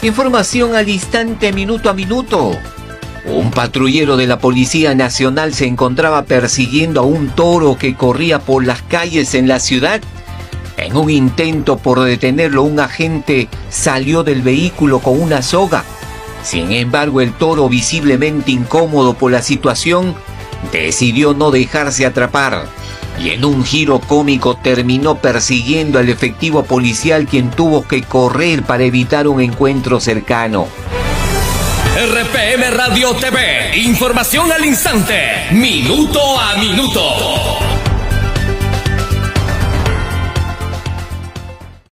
Información al instante, minuto a minuto. Un patrullero de la Policía Nacional se encontraba persiguiendo a un toro que corría por las calles en la ciudad. En un intento por detenerlo, un agente salió del vehículo con una soga. Sin embargo, el toro, visiblemente incómodo por la situación, decidió no dejarse atrapar y en un giro cómico terminó persiguiendo al efectivo policial, quien tuvo que correr para evitar un encuentro cercano. RPM Radio TV, información al instante, minuto a minuto.